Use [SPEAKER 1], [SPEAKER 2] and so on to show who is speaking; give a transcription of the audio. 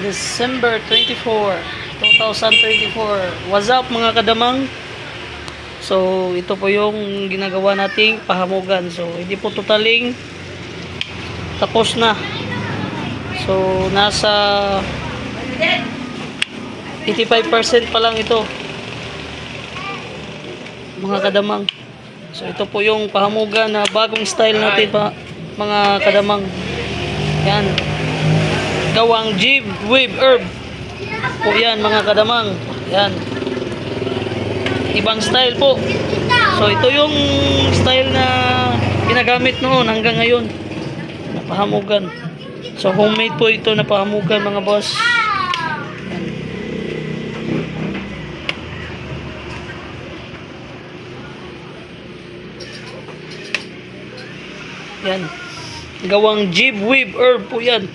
[SPEAKER 1] December 24, 2024. What's up mga kadamang? So, ito po yung ginagawa nating pahamugan. So, hindi po totaling tapos na. So, nasa 85% pa lang ito. Mga kadamang. So, ito po yung pahamugan na bagong style natin pa, mga kadamang. Yan. Gawang jib with herb po yan mga kadamang. Yan, ibang style po. So ito yung style na ginagamit noon hanggang ngayon na pahamugan. So homemade po ito na pahamugan mga boss. Yan, gawang jib with herb po yan.